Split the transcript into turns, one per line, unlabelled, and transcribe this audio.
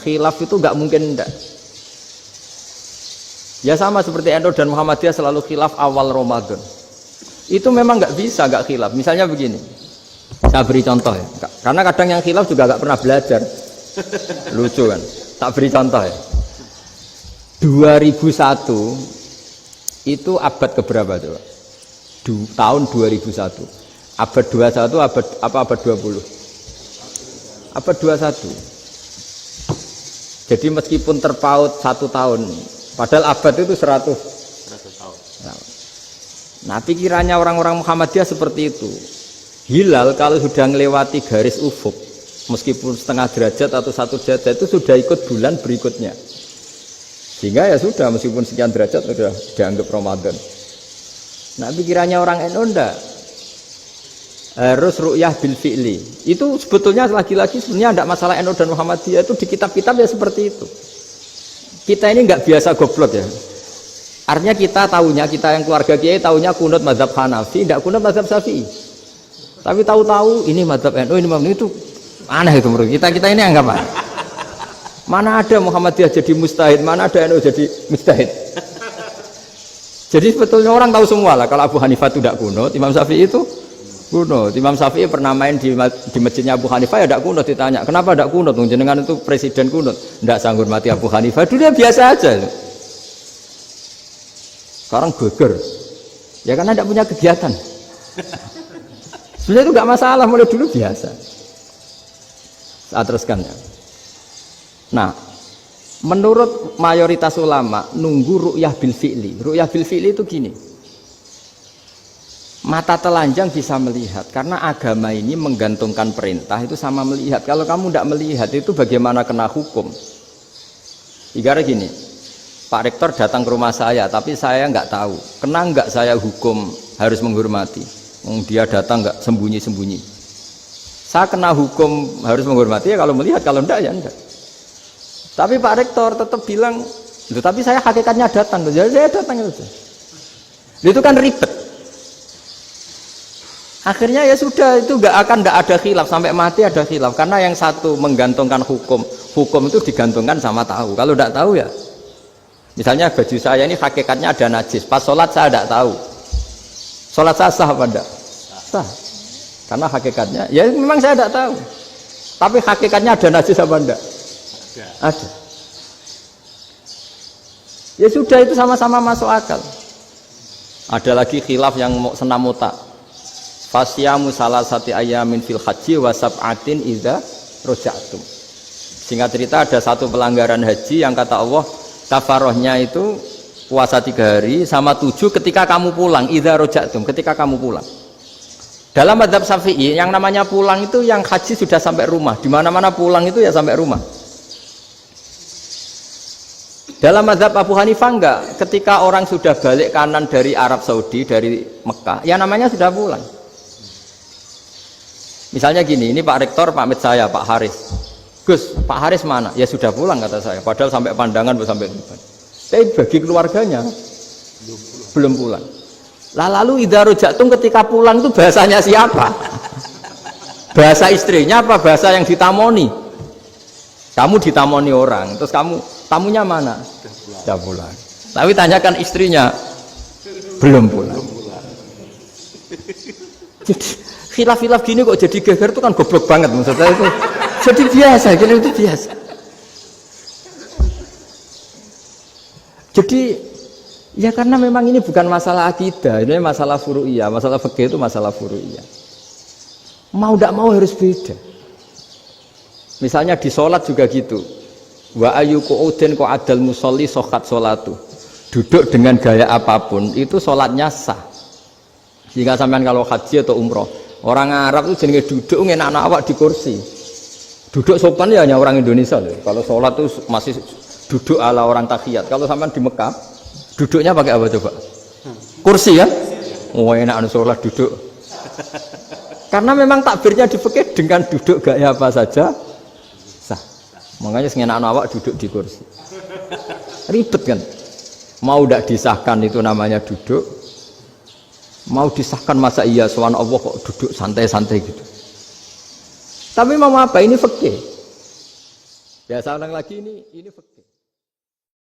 khilaf itu nggak mungkin enggak. Ya sama seperti NU dan Muhammadiyah selalu khilaf awal Ramadan. Itu memang nggak bisa nggak khilaf. Misalnya begini, saya beri contoh ya. Karena kadang yang khilaf juga nggak pernah belajar. Lucu kan? Tak beri contoh ya. 2001 itu abad keberapa coba? Tahun 2001. Abad 21 abad 20? Abad 21. Jadi meskipun terpaut 1 tahun, padahal abad itu 100 tahun. Nah, pikirannya orang-orang Muhammadiyah seperti itu. Hilal kalau sudah melewati garis ufuk, meskipun setengah derajat atau 1 derajat itu sudah ikut bulan berikutnya. Sehingga ya sudah, meskipun sekian derajat sudah dianggap Ramadan. Nah, pikirannya orang NU enggak. Harus ru'yah bil fi'li. Itu sebetulnya lagi-lagi sebenarnya enggak masalah NU dan Muhammadiyah, itu di kitab-kitab ya seperti itu. Kita ini enggak biasa goblok ya. Artinya kita tahunya, kita yang keluarga kiai tahunya kunut mazhab Hanafi, enggak kunut mazhab Syafi'i. Tapi tahu-tahu ini mazhab NU, ini mazhab itu aneh itu menurut kita. Kita ini anggap apa? Mana ada Muhammadiyah jadi mustahid, mana ada NU jadi mustahid. Jadi sebetulnya orang tahu semua lah. Kalau Abu Hanifah itu tidak kunut, Imam Syafi'i itu kunut. Imam Syafi'i pernah main di masjidnya Abu Hanifah ya tidak kunut, ditanya kenapa tidak kunut? Jenengan itu presiden kunut, tidak sanggup mati Abu Hanifah. Dulu biasa aja. Sekarang geger, ya karena tidak punya kegiatan. Sebenarnya itu nggak masalah, mulai dulu biasa. Saya teruskan ya. Nah, menurut mayoritas ulama nunggu ru'yah bil fi'li. Ru'yah bil fi'li itu gini. Mata telanjang bisa melihat karena agama ini menggantungkan perintah itu sama melihat. Kalau kamu tidak melihat itu bagaimana kena hukum? Ibarat gini, Pak Rektor datang ke rumah saya tapi saya nggak tahu. Kena nggak saya hukum harus menghormati? Dia datang nggak sembunyi-sembunyi. Saya kena hukum harus menghormati ya kalau melihat, kalau enggak ya enggak. Tapi Pak Rektor tetap bilang, tapi saya hakikatnya datang, jadi saya datang itu. Itu kan ribet. Akhirnya ya sudah, itu enggak ada khilaf sampai mati ada khilaf karena yang satu menggantungkan hukum itu digantungkan sama tahu. Kalau enggak tahu ya, misalnya baju saya ini hakikatnya ada najis, pas sholat saya enggak tahu. Sholat saya sah apa enggak? Sah. Karena hakikatnya, ya memang saya enggak tahu. Tapi hakikatnya ada najis apa enggak? Ada. Ya sudah, itu sama-sama masuk akal. Ada lagi khilaf yang senam otak. Fasyamu salasati ayamin fil haji wa sab'atin idza raja'tum. Singkat cerita ada satu pelanggaran haji yang kata Allah kafarohnya itu puasa 3 hari sama 7 ketika kamu pulang, idza raja'tum, ketika kamu pulang. Dalam mazhab Syafi'i yang namanya pulang itu yang haji sudah sampai rumah. Di mana-mana pulang itu ya sampai rumah. Dalam mazhab Abu Hanifah enggak, ketika orang sudah balik kanan dari Arab Saudi, dari Mekah, ya namanya sudah pulang. Misalnya gini, ini Pak Rektor pamit saya, Pak Haris. Gus, Pak Haris mana? Ya sudah pulang kata saya, padahal sampai pandangan sampai depan. Tapi bagi keluarganya belum pulang. Lah lalu idza raja'tum ketika pulang itu bahasanya siapa? Bahasa istrinya apa bahasa yang ditamoni? Kamu ditamoni orang, terus kamu tamunya mana? Sudah pulang. Tapi tanyakan istrinya, belum pulang. Jadi khilaf-khilaf gini kok jadi geger itu kan goblok banget maksud saya itu. Jadi biasa, gini itu biasa. Jadi ya karena memang ini bukan masalah akidah, ini masalah furu'iyah, masalah fikih itu masalah furu'iyah. Mau tidak mau harus beda. Misalnya di sholat juga gitu. Wa ayu qu'udin qu'adal musolli sokhat sholatu. Duduk dengan gaya apapun itu sholatnya sah. Jika sampean kalau haji atau umroh, orang Arab itu jenenge duduk ngenak awak di kursi. Duduk sopan ya hanya orang Indonesia loh. Kalau sholat itu masih duduk ala orang tahiyat. Kalau sampean di Mekah, duduknya pakai apa coba? Kursi ya? Oh enak sholat duduk. Karena memang takbirnya di fikih dengan duduk gaya apa saja sah. Makanya sengenak awak duduk di kursi. Ribet kan? Mau tidak disahkan itu namanya duduk. Mau disahkan masa iya soal Allah kok duduk santai-santai gitu. Tapi mau apa? Ini fikih. Ya saya ulang lagi ini